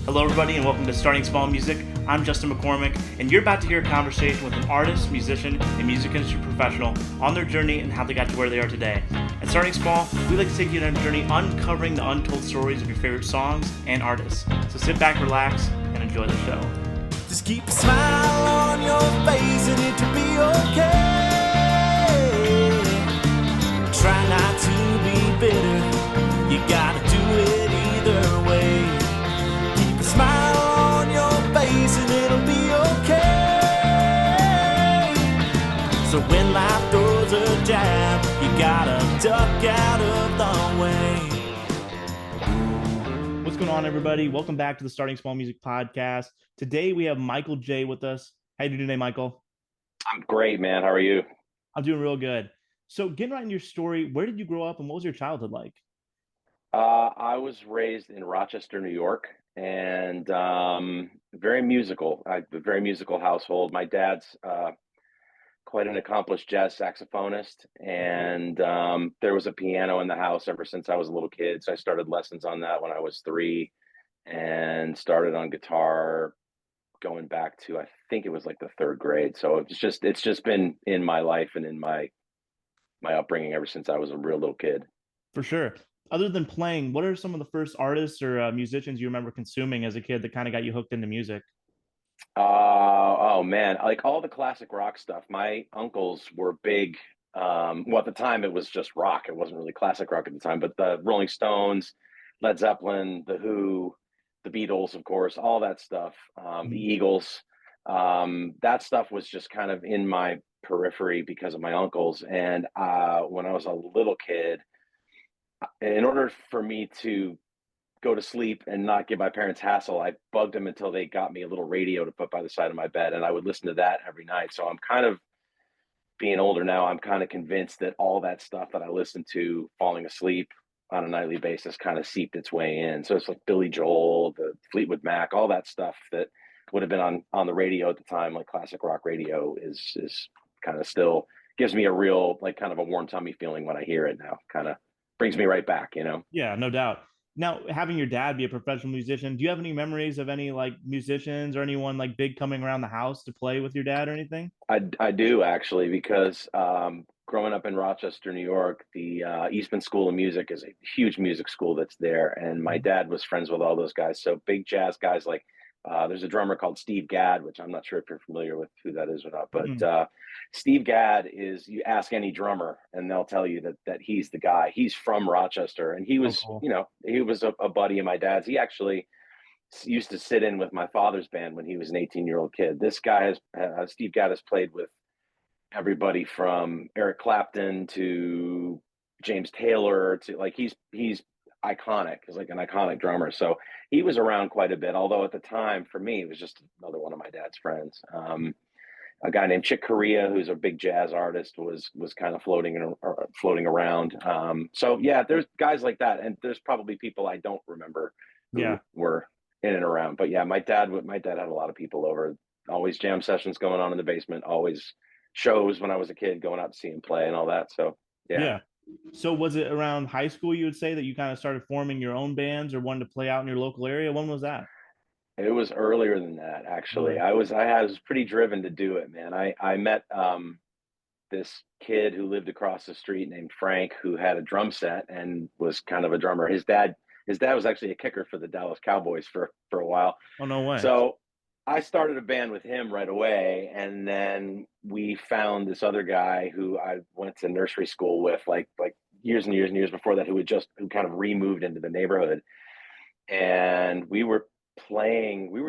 Hello, everybody, and welcome to Starting Small Music. I'm Justin McCormick, and you're about to hear a conversation with an artist, musician, and music industry professional on their journey and how they got to where they are today. At Starting Small, we like to take you on a journey uncovering the untold stories of your favorite songs and artists. So sit back, relax, and enjoy the show. Just keep a smile on your face and it'll be okay. Try not to be bitter, you gotta do it either way. Keep a smile on your face and it'll be okay. So when life throws a jab, you gotta duck out of the way. What's going on, everybody? Welcome back to the Starting Small Music Podcast. Today we have Michael J with us. How you doing today, Michael? I'm great, man. How are you? I'm doing real good. So getting right into your story, where did you grow up and what was your childhood like? I was raised in Rochester, New York, and very musical. A very musical household. My dad's quite an accomplished jazz saxophonist, and there was a piano in the house ever since I was a little kid. So I started lessons on that when I was 3, and started on guitar going back to I think it was like the 3rd grade. So it's just been in my life and in my upbringing ever since I was a real little kid. For sure. Other than playing, what are some of the first artists or musicians you remember consuming as a kid that kind of got you hooked into music? Oh man, like all the classic rock stuff. My uncles were big. Well, at the time it was just rock. It wasn't really classic rock at the time, but the Rolling Stones, Led Zeppelin, The Who, the Beatles, of course, all that stuff. The Eagles. That stuff was just kind of in my periphery because of my uncles. And when I was a little kid, in order for me to go to sleep and not give my parents hassle, I bugged them until they got me a little radio to put by the side of my bed, and I would listen to that every night. So I'm kind of being older now. I'm kind of convinced that all that stuff that I listened to falling asleep on a nightly basis kind of seeped its way in. So it's like Billy Joel, the Fleetwood Mac, all that stuff that would have been on the radio at the time, like classic rock radio, is kind of still gives me a real like kind of a warm tummy feeling when I hear it now. Kind of brings me right back, you know. Yeah, no doubt. Now, having your dad be a professional musician, do you have any memories of any like musicians or anyone like big coming around the house to play with your dad or anything? I do actually because growing up in Rochester, New York, the Eastman School of Music is a huge music school that's there, and my dad was friends with all those guys. So big jazz guys like there's a drummer called Steve Gadd, which I'm not sure if you're familiar with who that is or not, but Mhm. Steve Gadd is you ask any drummer and they'll tell you that he's the guy. He's from Rochester, and he Oh, was cool. you know he was a buddy of my dad's. He actually used to sit in with my father's band when he was an 18-year-old kid. This guy has Steve Gadd has played with everybody from Eric Clapton to James Taylor to like he's iconic. He's like an iconic drummer. So he was around quite a bit. Although at the time, for me, it was just another one of my dad's friends. A guy named Chick Corea, who's a big jazz artist, was kind of floating around. So yeah, there's guys like that, and there's probably people I don't remember Yeah. who were in and around. But yeah, my dad had a lot of people over. Always jam sessions going on in the basement. Always shows when I was a kid, going out to see him play and all that. So yeah, Yeah. So was it around high school you would say that you kind of started forming your own bands or wanted to play out in your local area? When was that? it was earlier than that actually. Really? I was pretty driven to do it, man. I met this kid who lived across the street named Frank, who had a drum set and was kind of a drummer. His dad was actually a kicker for the Dallas Cowboys for a while. Oh, no way. So I started a band with him right away, and then we found this other guy who I went to nursery school with, like years and years and years before that, who kind of removed into the neighborhood, and we were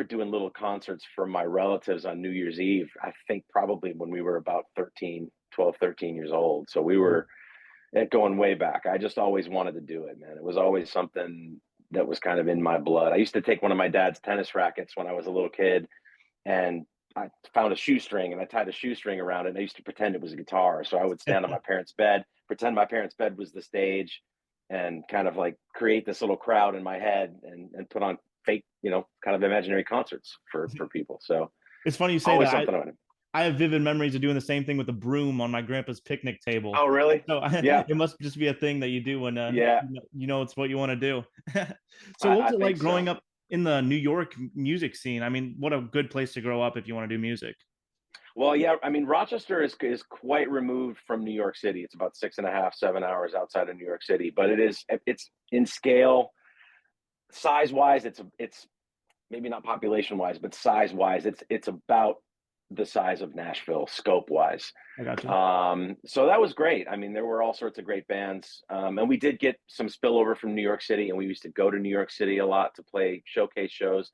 doing little concerts for my relatives on New Year's Eve. I think probably when we were about 13 years old. So we Cool. were going way back. I just always wanted to do it, man. It was always something that was kind of in my blood. I used to take one of my dad's tennis rackets when I was a little kid, and I found a shoestring and I tied a shoestring around it. And I used to pretend it was a guitar. So I would stand on my parents' bed, pretend my parents' bed was the stage, and kind of like create this little crowd in my head and put on fake, kind of imaginary concerts for people. So It's funny you say always that. something on it. I have vivid memories of doing the same thing with a broom on my grandpa's picnic table. Oh, really? So Yeah. it must just be a thing that you do when Yeah. you know it's what you want to do. So I, what was I it like think growing so. up in the New York music scene. I mean, what a good place to grow up if you want to do music. Well, yeah, I mean, Rochester is quite removed from New York City. It's about 6.5, 7 hours outside of New York City, but it's in scale, size wise. It's maybe not population wise, but size wise, it's about the size of Nashville, scope wise. I got you. So that was great. I mean, there were all sorts of great bands, and we did get some spillover from New York City, and we used to go to New York City a lot to play showcase shows.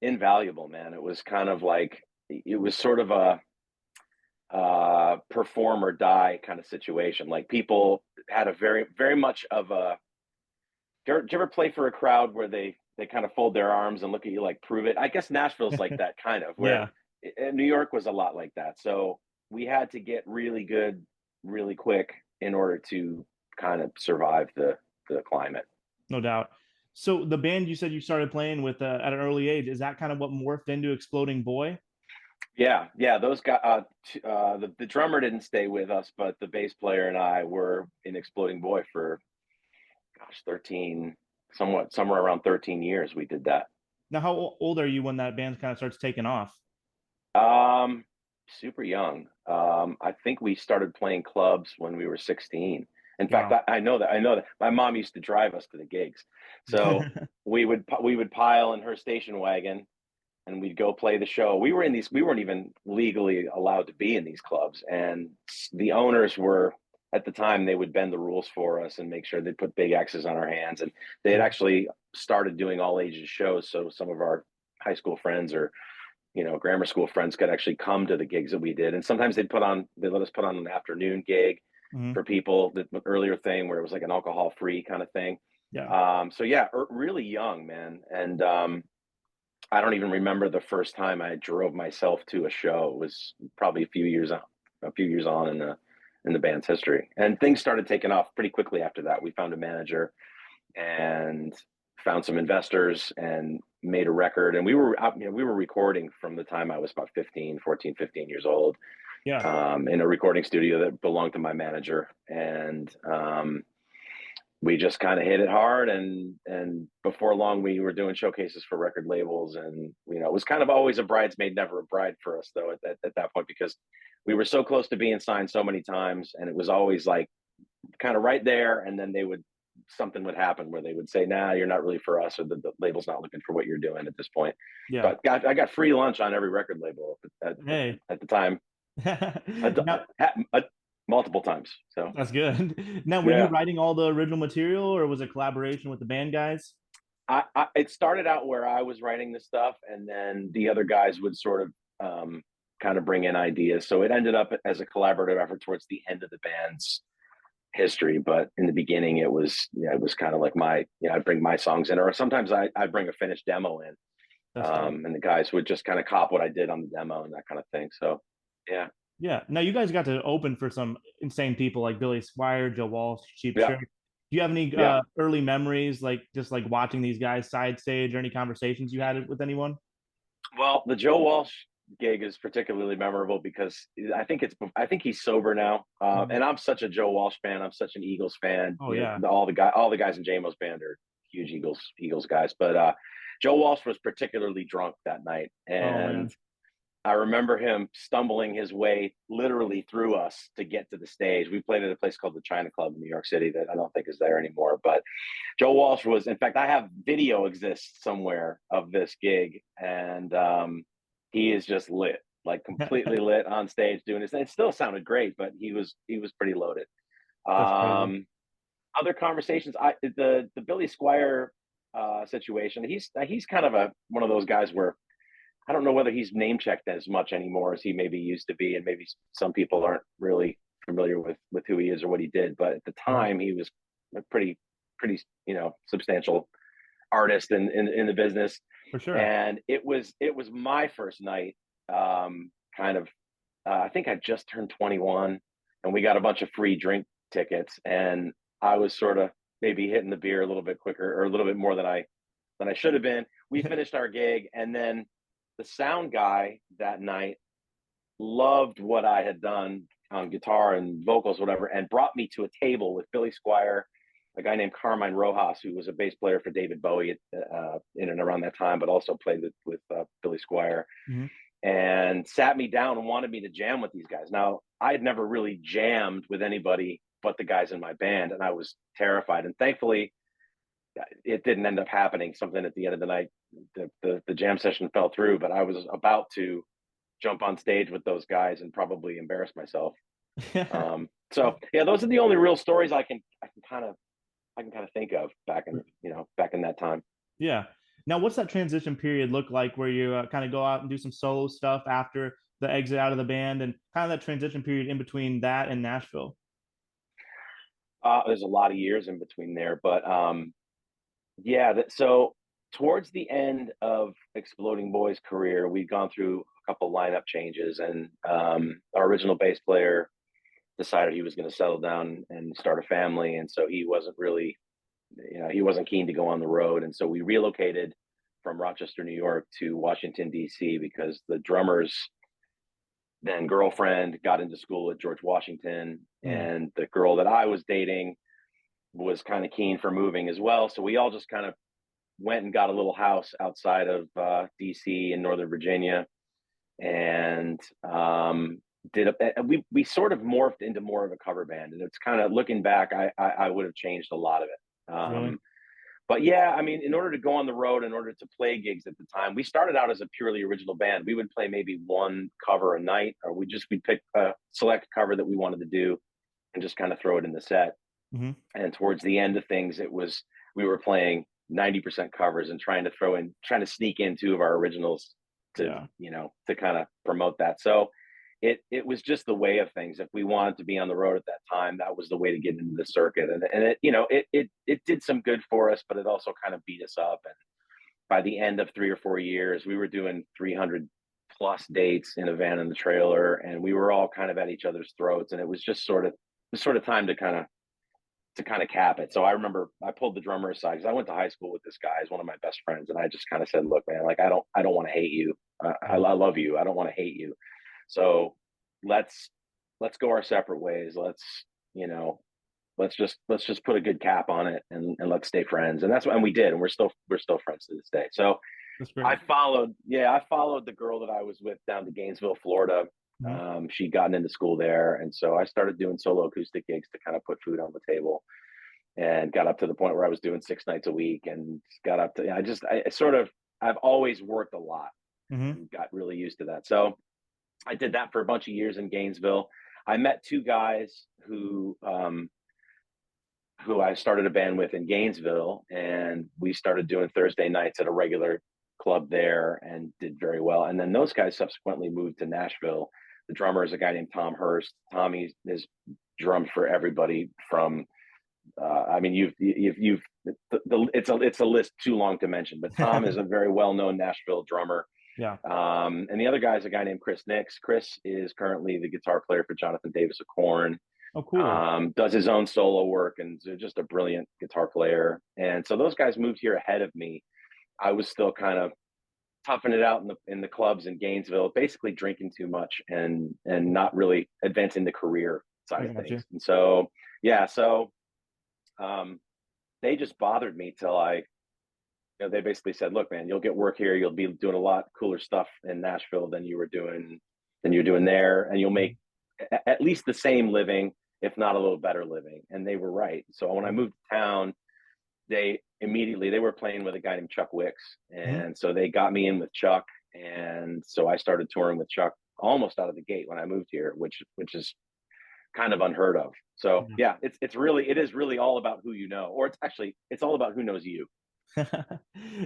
Invaluable, man. It was kind of like it was sort of a perform or die kind of situation. Like people had a very much of a. Did you ever play for a crowd where they kind of fold their arms and look at you like prove it? I guess Nashville's like that kind of where Yeah, New York was a lot like that. So we had to get really good really quick in order to kind of survive the climate. no doubt. So the band you said you started playing with at an early age, is that kind of what morphed into Exploding Boy? Yeah, those guys. The drummer didn't stay with us, but the bass player and I were in Exploding Boy for, gosh, 13, somewhere around 13 years. We did that. Now, how old are you when that band kind of starts taking off? Um, Super young. I think we started playing clubs when we were 16. In fact, Wow. I know that my mom used to drive us to the gigs, so we would pile in her station wagon and we'd go play the show. We weren't even legally allowed to be in these clubs, and the owners were at the time they would bend the rules for us and make sure they put big X's on our hands. And they had Yeah. actually started doing all ages shows, so some of our high school friends or grammar school friends could actually come to the gigs that we did. And sometimes they let us put on an afternoon gig Mhm. for people, that earlier thing where it was like an alcohol free kind of thing. Yeah. So yeah, really young, man. And I don't even remember the first time I drove myself to a show. It was probably a few years on in the band's history. And things started taking off pretty quickly after that. We found a manager and found some investors and made a record. And we were recording from the time I was about 15 years old, Yeah. in a recording studio that belonged to my manager. And we just kind of hit it hard, and before long we were doing showcases for record labels. And it was kind of always a bridesmaid never a bride for us, though, at that point, because we were so close to being signed so many times, and it was always like kind of right there. And then something would happen where they would say, nah, you're not really for us, or the label's not looking for what you're doing at this point. Yeah. But I got free lunch on every record label Hey. at the time, Now, multiple times. So that's good. Now, were you yeah. writing all the original material, or was it collaboration with the band guys? It started out where I was writing the stuff, and then the other guys would sort of kind of bring in ideas. So it ended up as a collaborative effort towards the end of the band's history. But in the beginning, it was kind of like I'd bring my songs in, or sometimes I'd bring a finished demo in, That's dope. and the guys would just kind of cop what I did on the demo and that kind of thing. So yeah, Yeah. Now, you guys got to open for some insane people like Billy Squire, Joe Walsh, Cheap yeah, Trick. Do you have any yeah. early memories, like just like watching these guys side stage, or any conversations you had with anyone? Well, the Joe Walsh gig is particularly memorable because I think he's sober now, Mhm. and I'm such a Joe Walsh fan. I'm such an Eagles fan. Oh yeah. All the guys in JMO's band are huge Eagles guys. But Joe Walsh was particularly drunk that night, Oh and man. I remember him stumbling his way literally through us to get to the stage. We played at a place called the China Club in New York City that I don't think is there anymore. But Joe Walsh was, in fact, I have video exists somewhere of this gig, and he is just lit, like completely lit on stage doing this. And it still sounded great, but he was pretty loaded. That's crazy. Um, Other conversations, the Billy Squire situation. He's kind of one of those guys where I don't know whether he's name checked as much anymore as he maybe used to be, and maybe some people aren't really familiar with who he is or what he did. But at the Sure. time, he was a pretty substantial artist in the business. For sure. And it was my first night. Kind of, I think I just turned 21, and we got a bunch of free drink tickets, and I was sort of maybe hitting the beer a little bit quicker or a little bit more than I should have been. We finished our gig, and then the sound guy that night loved what I had done on guitar and vocals, whatever, and brought me to a table with Billy Squire, a guy named Carmine Rojas, who was a bass player for David Bowie in and around that time, but also played with Billy Squire, Mhm. and sat me down and wanted me to jam with these guys. Now, I had never really jammed with anybody but the guys in my band, and I was terrified. And thankfully, it didn't end up happening. Something at the end of the night, the jam session fell through, but I was about to jump on stage with those guys and probably embarrass myself. So yeah, those are the only real stories I can kind of think of back in that time. Yeah. Now, what's that transition period look like where you kind of go out and do some solo stuff after the exit out of the band, and kind of that transition period in between that and Nashville? There's a lot of years in between there, but yeah. So towards the end of Exploding Boy's career, we'd gone through a couple lineup changes, and our original bass player decided he was going to settle down and start a family, and so he wasn't really, he wasn't keen to go on the road, and so we relocated from Rochester, New York, to Washington D.C. because the drummer's then girlfriend got into school at George Washington, Mm. and the girl that I was dating was kind of keen for moving as well. So we all just kind of went and got a little house outside of DC in Northern Virginia, and we sort of morphed into more of a cover band. And it's kind of, looking back, I would have changed a lot of it. Really? But yeah, I mean, in order to go on the road, in order to play gigs at the time, we started out as a purely original band. We would play maybe one cover a night, or we'd pick a select cover that we wanted to do and just kind of throw it in the set. Hmm. And towards the end of things, we were playing 90% covers and trying to sneak in two of our originals to, Yeah. to kind of promote that. So it was just the way of things. If we wanted to be on the road at that time, that was the way to get into the circuit. And it did some good for us, but it also kind of beat us up. And by the end of 3 or 4 years, we were doing 300 plus dates in a van and the trailer, and we were all kind of at each other's throats. And it was just sort of time to kind of cap it. So I remember I pulled the drummer aside, because I went to high school with this guy. He's one of my best friends, and I just kind of said, "Look, man, like, I don't want to hate you. I love you. I don't want to hate you. So let's go our separate ways. Let's just put a good cap on it, and let's stay friends." And that's what, and we did, and we're still friends to this day. So That's great. I followed the girl that I was with down to Gainesville, Florida. Mhm. She'd gotten into school there, and so I started doing solo acoustic gigs to kind of put food on the table, and got up to the point where I was doing 6 nights a week, and got up to, I've always worked a lot Mhm. and got really used to that. So I did that for a bunch of years in Gainesville. I met two guys who I started a band with in Gainesville, and we started doing Thursday nights at a regular club there and did very well. And then those guys subsequently moved to Nashville. The drummer is a guy named Tom Hurst. Tommy is drummed for everybody from I mean, it's a list too long to mention, but Tom is a very well-known Nashville drummer. Yeah. And the other guy is a guy named Chris Nix. Chris is currently the guitar player for Jonathan Davis of Korn. Oh, cool. Does his own solo work, and just a brilliant guitar player. And so those guys moved here ahead of me. I was still kind of toughing it out in the clubs in Gainesville, basically drinking too much and not really advancing the career side I of got you. things. And so yeah, they just bothered me till they basically said, "Look, man, you'll get work here. You'll be doing a lot cooler stuff in Nashville than you're doing there, and you'll make at least the same living, if not a little better living." And they were right. So when I moved to town, they were playing with a guy named Chuck Wicks, Mhm. and so they got me in with Chuck, and so I started touring with Chuck almost out of the gate when I moved here, which is kind of unheard of. So Yeah. yeah, it is really all about who you know, or it's all about who knows you.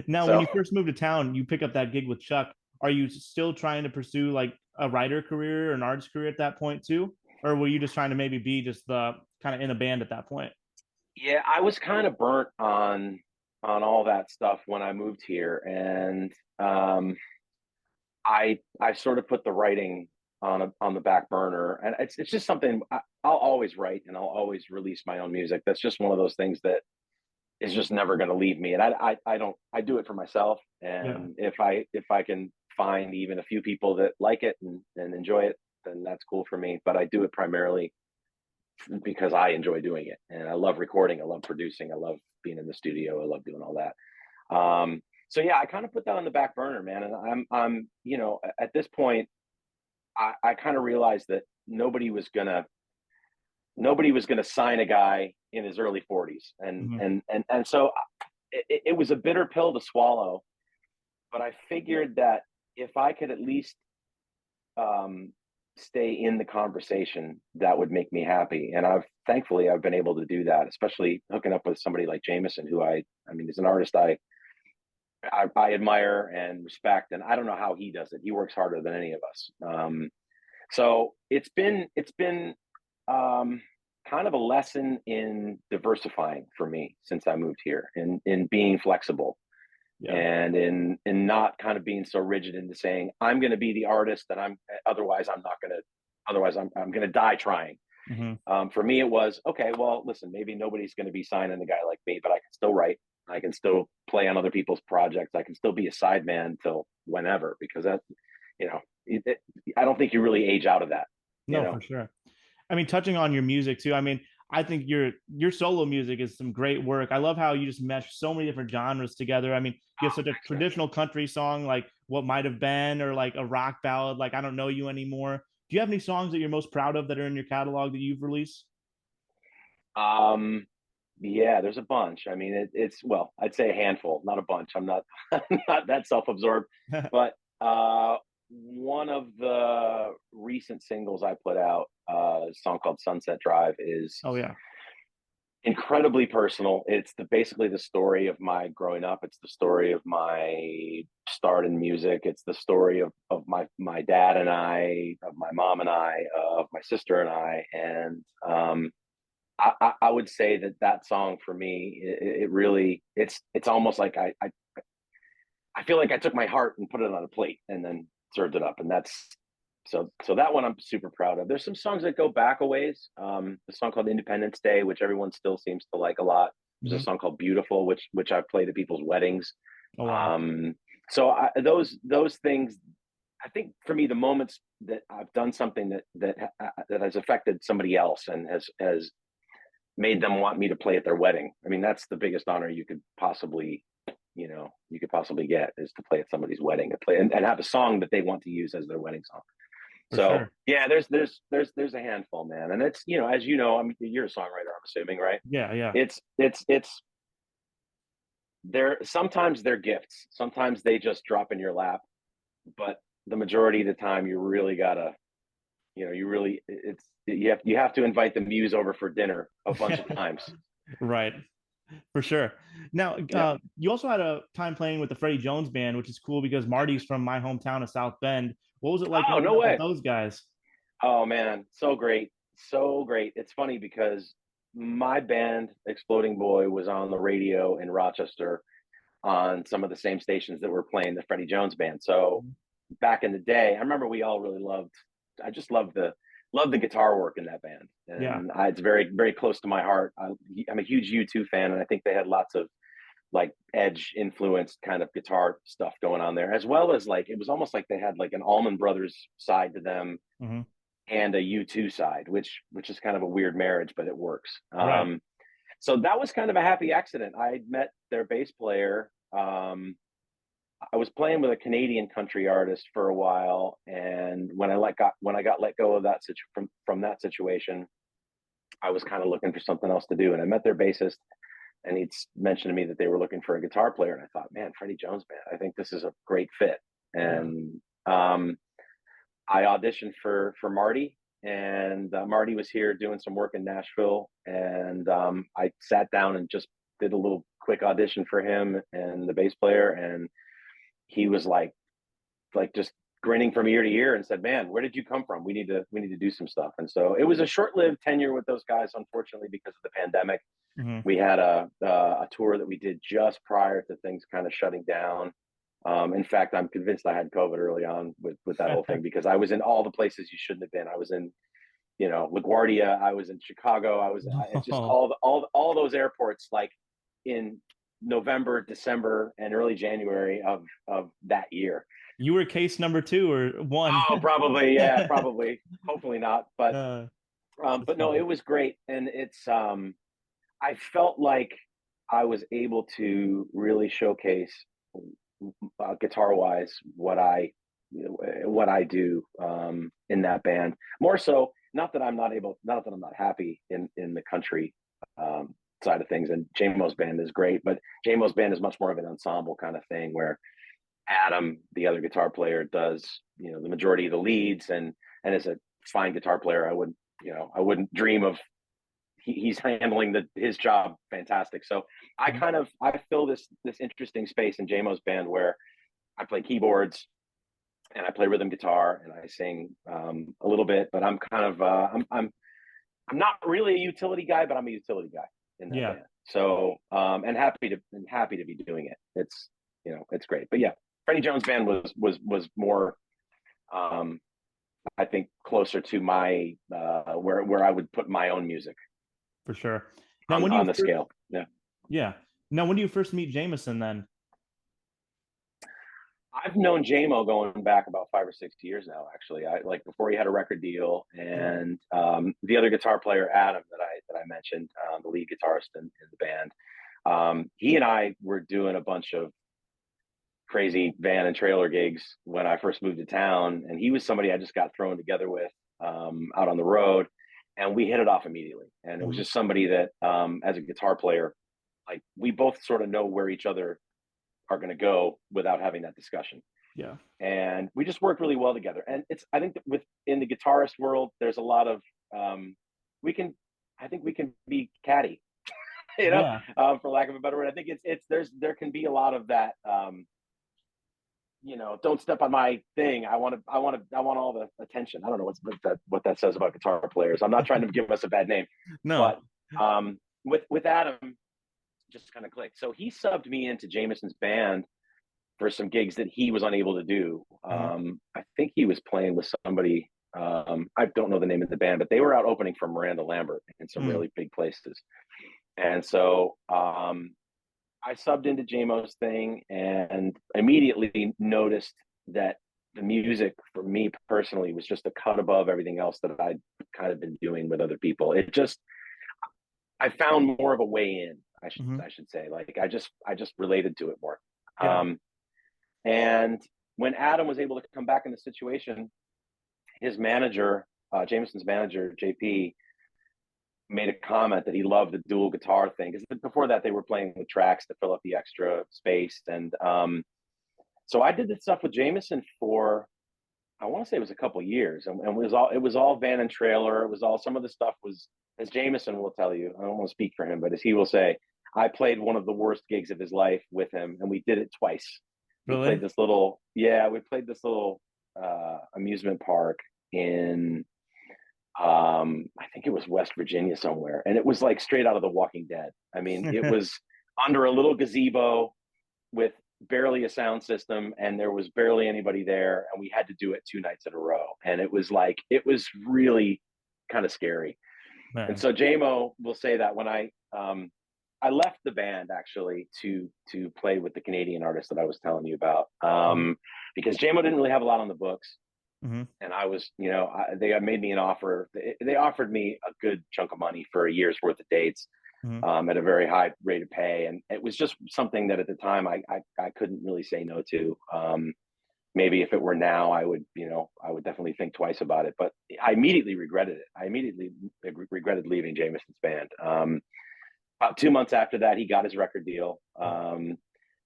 Now, when So you first moved to town, you pick up that gig with Chuck. Are you still trying to pursue like a writer career or an artist career at that point too? Or were you just trying to maybe be just the kind of in a band at that point? yeah, I was kind of burnt on all that stuff when I moved here, and I sort of put the writing on the back burner, and it's just something I'll always write, and I'll always release my own music. That's just one of those things that is just never going to leave me. And I do it for myself. Yeah. And if I can find even a few people that like it and enjoy it, then that's cool for me. But I do it primarily because I enjoy doing it, and I love recording, I love producing, I love being in the studio, I love doing all that. So yeah, I kind of put that on the back burner, man. And I'm, at this point, I kind of realized that nobody was gonna sign a guy in his early 40s, Mhm. and so it was a bitter pill to swallow. But I figured that if I could at least um, stay in the conversation, that would make me happy. And thankfully I've been able to do that, especially hooking up with somebody like Jameson, who I mean, is an artist I admire and respect, and I don't know how he does it. He works harder than any of us. So it's been um, kind of a lesson in diversifying for me since I moved here, in being flexible, Yeah. and in not kind of being so rigid into saying I'm going to be the artist that I'm. Otherwise, I'm not going to. Otherwise, I'm going to die trying. Mhm. For me, it was okay. Well, listen, maybe nobody's going to be signing a guy like me, but I can still write. I can still play on other people's projects. I can still be a sideman till whenever, because that, you know, I don't think you really age out of that. You No, know. for sure. I mean, touching on your music too. I mean, I think your solo music is some great work. I love how you just mesh so many different genres together. I mean, you have such a traditional country song like "What Might Have Been," or like a rock ballad like "I Don't Know You Anymore." Do you have any songs that you're most proud of that are in your catalog that you've released? Yeah, there's a bunch. I mean, it's well, I'd say a handful, not a bunch. I'm not I'm not that self-absorbed, but one of the recent singles I put out, a song called Sunset Drive, is Oh yeah. incredibly personal. It's basically the story of my growing up. It's the story of my start in music. It's the story of my dad and I, of my mom and I, of my sister and I, and I would say that song for me, it really, it's almost like I feel like I took my heart and put it on a plate and then served it up, and so that one I'm super proud of. There's some songs that go back a ways. A song called Independence Day, which everyone still seems to like a lot. There's Mhm. a song called Beautiful, which I've played at people's weddings. Oh wow. Um, so those things, I think for me, the moments that I've done something that has affected somebody else and has made them want me to play at their wedding. I mean, that's the biggest honor you could possibly get, is to play at somebody's wedding, and play and have a song that they want to use as their wedding song. For So sure. yeah, there's a handful, man. And it's, as you know, I mean, you're a songwriter, I'm assuming, right? Yeah, yeah. It's sometimes they're gifts. Sometimes they just drop in your lap, but the majority of the time you really gotta, you really, you have to invite the muse over for dinner a bunch of times. Right. For sure. Now, Yeah. you also had a time playing with the Freddie Jones band, which is cool because Marty's from my hometown of South Bend. What was it like Oh, working no up with way. those guys? Oh man, so great. So great. It's funny because my band, Exploding Boy, was on the radio in Rochester on some of the same stations that were playing the Freddie Jones band. So back in the day, I remember we all really loved, I just loved the guitar work in that band. Yeah. And it's very, very close to my heart. I'm a huge U2 fan, and I think they had lots of like Edge influenced kind of guitar stuff going on there, as well as like, it was almost like they had like an Allman Brothers side to them Hmm. and a U2 side, which is kind of a weird marriage, but it works. Right. So that was kind of a happy accident. I met their bass player. I was playing with a Canadian country artist for a while, and when I got let go of from that situation, I was kind of looking for something else to do, and I met their bassist, and he'd mentioned to me that they were looking for a guitar player, and I thought, man, Freddie Jones band, I think this is a great fit. Yeah. And I auditioned for Marty, and Marty was here doing some work in Nashville, and I sat down and just did a little quick audition for him and the bass player, and he was like just grinning from ear to ear and said, "Man, where did you come from? We need to do some stuff." And so it was a short-lived tenure with those guys, unfortunately, because of the pandemic. Hmm. We had a tour that we did just prior to things kind of shutting down. In fact, I'm convinced I had COVID early on with that whole thing, because I was in all the places you shouldn't have been. I was in, LaGuardia. I was in Chicago. It's just Oh, all those airports, like in November, December, and early January of that year. you were case number two or one. Oh, probably, yeah, probably. Hopefully not, but uh, But no, it was great, and it's I felt like I was able to really showcase guitar wise what I do in that band. More so, not that I'm not happy in the country side of things. And JMO's band is great, but JMO's band is much more of an ensemble kind of thing where Adam, the other guitar player, does the majority of the leads, and is a fine guitar player. I wouldn't dream of he's handling his job fantastic. So I fill this interesting space in JMO's band where I play keyboards and I play rhythm guitar and I sing a little bit, but I'm kind of I'm not really a utility guy, but I'm a utility guy in that band. So and happy to be doing it. It's great. But yeah, Freddie Jones band was more I think closer to my where I would put my own music. For sure. Now, on the scale. Yeah. Yeah. Now, when do you first meet Jameson then? I've known JMO going back about 5 or 6 years now, actually. I like before he had a record deal, and the other guitar player, Adam, that I mentioned, the lead guitarist in the band. He and I were doing a bunch of crazy van and trailer gigs when I first moved to town, and he was somebody I just got thrown together with out on the road, and we hit it off immediately. And it was just somebody that, as a guitar player, like we both sort of know where each other are going to go without having that discussion. Yeah. And we just worked really well together. And I think that in the guitarist world, there's a lot of, we can be catty, for lack of a better word. I think there can be a lot of that, don't step on my thing. I want all the attention. I don't know what that says about guitar players. I'm not trying to give us a bad name. No. But with Adam, just kind of clicked. So he subbed me into Jameson's band for some gigs that he was unable to do. I think he was playing with somebody. I don't know the name of the band, but they were out opening for Miranda Lambert in some really big places. And so I subbed into JMO's thing and immediately noticed that the music for me personally was just a cut above everything else that I'd kind of been doing with other people. I found more of a way in, I should say. Like I just related to it more. Yeah. And when Adam was able to come back in the situation, his manager, Jameson's manager, JP, made a comment that he loved the dual guitar thing, because before that they were playing with tracks to fill up the extra space. And so I did this stuff with Jameson for, I want to say it was a couple years, and it was all van and trailer. It was all, some of the stuff was, as Jameson will tell you, I don't want to speak for him, but as he will say, I played one of the worst gigs of his life with him, and we did it twice. Really? We played this little amusement park in I think it was West Virginia somewhere, and it was like straight out of The Walking Dead. I mean, it was under a little gazebo with barely a sound system, and there was barely anybody there, and we had to do it 2 nights in a row, and it was really kind of scary. Man. And so JMO will say that when I left the band actually to play with the Canadian artist that I was telling you about, because JMO didn't really have a lot on the books. And I was, they made me an offer. They offered me a good chunk of money for a year's worth of dates at a very high rate of pay. And it was just something that at the time I couldn't really say no to. Maybe if it were now, I would definitely think twice about it. But I immediately regretted it. I immediately regretted leaving Jameson's band. About 2 months after that, he got his record deal.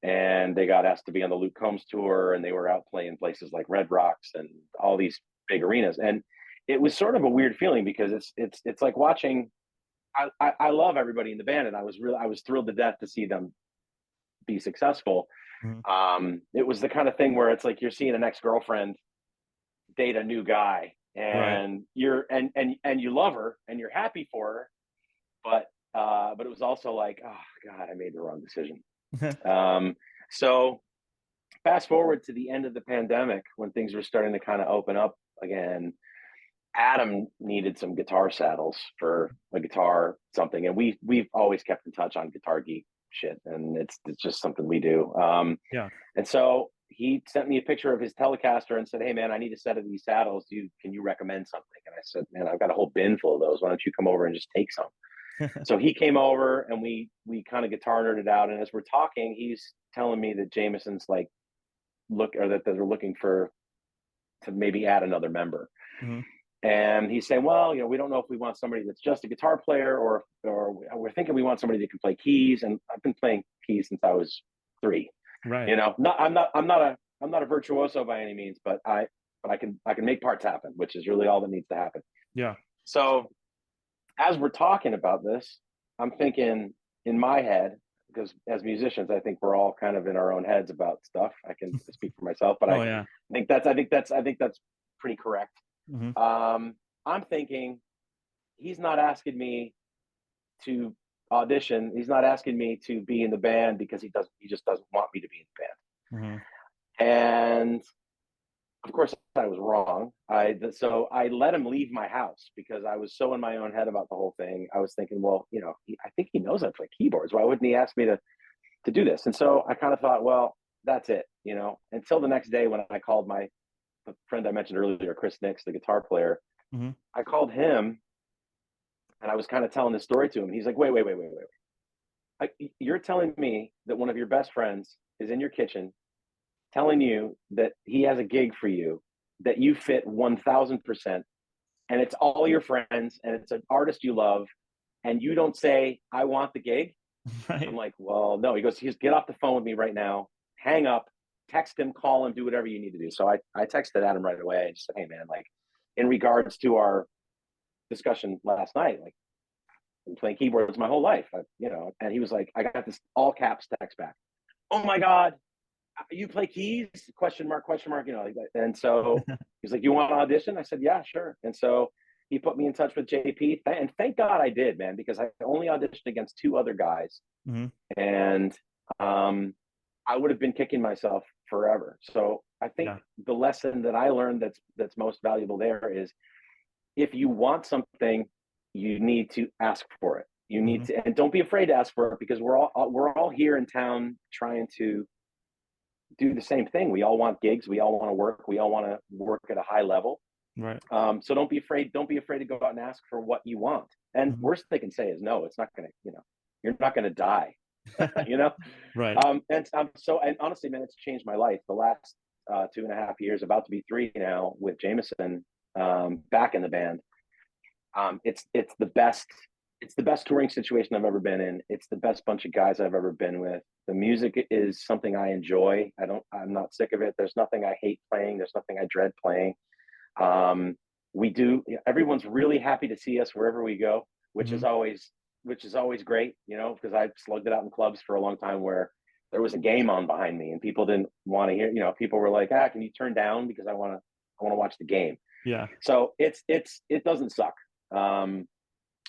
And they got asked to be on the Luke Combs tour, and they were out playing places like Red Rocks and all these big arenas. And it was sort of a weird feeling, because it's like watching. I love everybody in the band, and I was thrilled to death to see them be successful. It was the kind of thing where it's like you're seeing an ex-girlfriend date a new guy, and you're and you love her and you're happy for her, but it was also like, oh God, I made the wrong decision. So fast forward to the end of the pandemic, when things were starting to kind of open up again, Adam needed some guitar saddles for a guitar something, and we've always kept in touch on Guitar Geek shit, and it's just something we do. And so he sent me a picture of his Telecaster and said, "Hey man, I need a set of these saddles. Can you recommend something?" And I said, man, I've got a whole bin full of those. Why don't you come over and just take some? So he came over and we kind of guitar nerded out. And as we're talking, he's telling me that Jameson's like that they're looking to maybe add another member. Mm-hmm. And he's saying, well, we don't know if we want somebody that's just a guitar player or we're thinking we want somebody that can play keys. And I've been playing keys since I was 3. Right. I'm not a virtuoso by any means, but I can make parts happen, which is really all that needs to happen. Yeah. So as we're talking about this, I'm thinking in my head, because as musicians, I think we're all kind of in our own heads about stuff. I can speak for myself, but I think that's pretty correct. Mm-hmm. I'm thinking he's not asking me to audition. He's not asking me to be in the band because he just doesn't want me to be in the band. Mm-hmm. And of course I was wrong. So I let him leave my house because I was so in my own head about the whole thing. I was thinking, well, I think he knows I play keyboards. Why wouldn't he ask me to do this? And so I kind of thought, well, that's it, until the next day when I called the friend I mentioned earlier, Chris Nix, the guitar player. Mm-hmm. I called him and I was kind of telling this story to him. He's like, wait. You're telling me that one of your best friends is in your kitchen telling you that he has a gig for you, that you fit 1000%, and it's all your friends, and it's an artist you love, and you don't say, I want the gig? Right. I'm like, well, no. He goes, get off the phone with me right now, hang up, text him, call him, do whatever you need to do. So I texted Adam right away. I just said, hey, man, like, in regards to our discussion last night, like, I've been playing keyboards my whole life, and he was like, I got this all caps text back. Oh my God, you play keys? Question mark, like that. And so he's like, you want to audition? I said, yeah, sure. And so he put me in touch with JP, and thank God I did, man, because I only auditioned against 2 other guys. Mm-hmm. And I would have been kicking myself forever. So I think the lesson that I learned that's most valuable there is, if you want something, you need to ask for it. You need to, and don't be afraid to ask for it, because we're all here in town trying to do the same thing. We all want gigs. We all want to work. We all want to work at a high level. Right. So don't be afraid. Don't be afraid to go out and ask for what you want. And worst they can say is no. It's not going to, you're not going to die. Right. And honestly, man, it's changed my life. The last 2.5 years, about to be 3 now, with Jameson back in the band. It's the best. It's the best touring situation I've ever been in. It's the best bunch of guys I've ever been with. The music is something I enjoy. I'm not sick of it. There's nothing I hate playing. There's nothing I dread playing. Everyone's really happy to see us wherever we go, which is always great, because I've slugged it out in clubs for a long time where there was a game on behind me and people didn't want to hear, people were like, can you turn down, because I want to watch the game. Yeah. So it doesn't suck.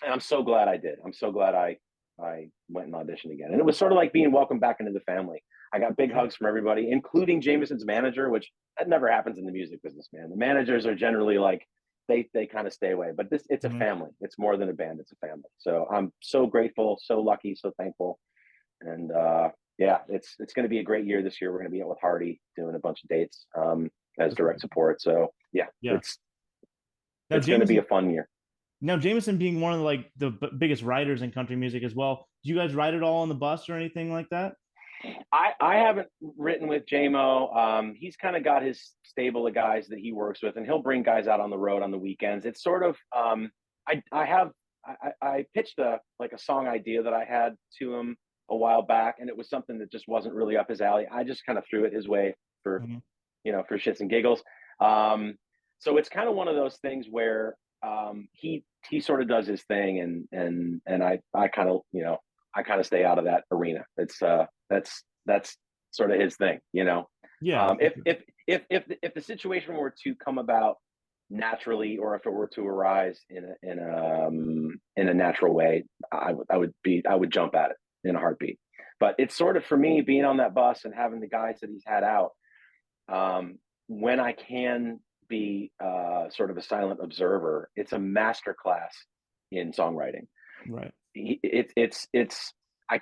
And I'm so glad I did. I'm so glad I went and auditioned again. And it was sort of like being welcomed back into the family. I got big hugs from everybody, including Jameson's manager, which that never happens in the music business, man. The managers are generally like, they kind of stay away, but it's a family. It's more than a band. It's a family. So I'm so grateful, so lucky, so thankful. And it's going to be a great year this year. We're going to be out with Hardy doing a bunch of dates as direct support. So it's going to be a fun year. Now, Jameson being one of the biggest writers in country music as well, do you guys write it all on the bus or anything like that? I haven't written with JMO. He's kind of got his stable of guys that he works with, and he'll bring guys out on the road on the weekends. It's sort of I pitched a song idea that I had to him a while back, and it was something that just wasn't really up his alley. I just kind of threw it his way for for shits and giggles. So it's kind of one of those things where he sort of does his thing, and I kind of stay out of that arena. It's that's sort of his thing, Yeah. If the situation were to come about naturally, or if it were to arise in a natural way, I would jump at it in a heartbeat. But it's sort of, for me, being on that bus and having the guys that he's had out, when I can be sort of a silent observer, it's a master class in songwriting. Right. It's I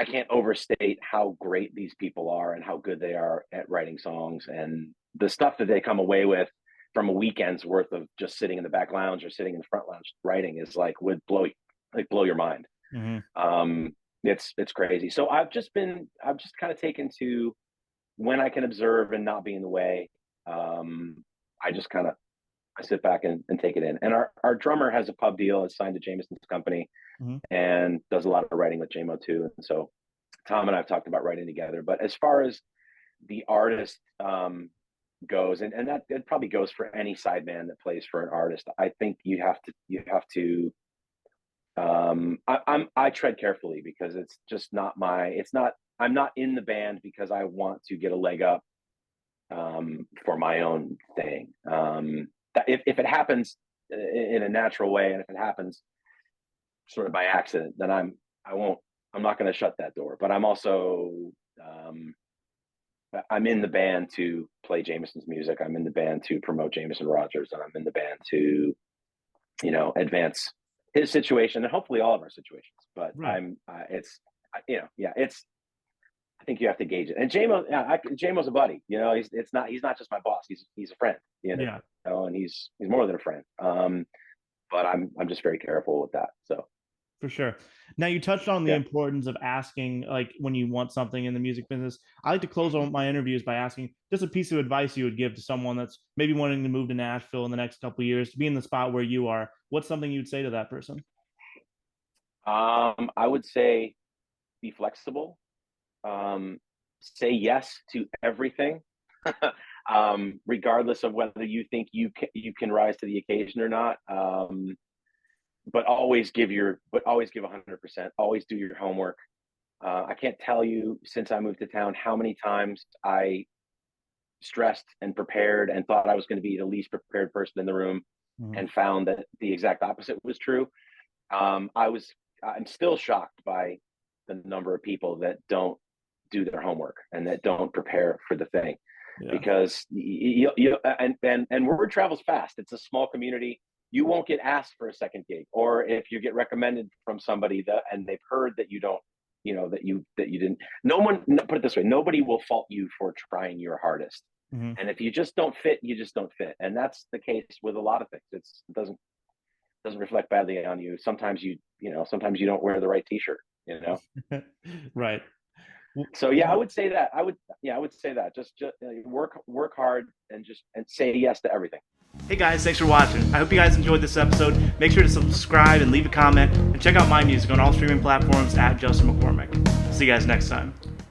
can't overstate how great these people are and how good they are at writing songs, and the stuff that they come away with from a weekend's worth of just sitting in the back lounge or sitting in the front lounge writing is like would blow your mind. It's crazy. So I've just kind of taken to when I can observe and not be in the way. I just kind of I sit back and take it in. And our drummer has a pub deal, is signed to Jameson's company, and does a lot of writing with JMO too. And so Tom and I have talked about writing together. But as far as the artist goes, and that it probably goes for any sideman that plays for an artist, I think you have to I tread carefully, because it's just not I'm not in the band because I want to get a leg up for my own thing. If it happens in a natural way, and if it happens sort of by accident, then I'm not going to shut that door. But I'm also I'm in the band to play Jameson's music. I'm in the band to promote Jameson Rodgers, and I'm in the band to, advance his situation and hopefully all of our situations. But right. I think you have to gauge it. And JMO's a buddy. He's not just my boss. He's a friend. And he's more than a friend. But I'm just very careful with that. So. For sure. Now, you touched on the importance of asking, like, when you want something in the music business. I like to close on my interviews by asking just a piece of advice you would give to someone that's maybe wanting to move to Nashville in the next couple of years, to be in the spot where you are. What's something you'd say to that person? I would say be flexible. Say yes to everything, regardless of whether you think you can rise to the occasion or not. But always give 100%. Always do your homework. I can't tell you, since I moved to town, how many times I stressed and prepared and thought I was going to be the least prepared person in the room, and found that the exact opposite was true. I'm still shocked by the number of people that don't do their homework and that don't prepare for the thing, because and word travels fast. It's a small community. You won't get asked for a second gig, or if you get recommended from somebody and they've heard that you don't, that you didn't. Put it this way: nobody will fault you for trying your hardest. And if you just don't fit, you just don't fit. And that's the case with a lot of things. It doesn't reflect badly on you. Sometimes you don't wear the right t-shirt. Right. So I would say that. I would say that. Just work hard and say yes to everything. Hey guys, thanks for watching. I hope you guys enjoyed this episode. Make sure to subscribe and leave a comment, and check out my music on all streaming platforms at Justin McCormick. See you guys next time.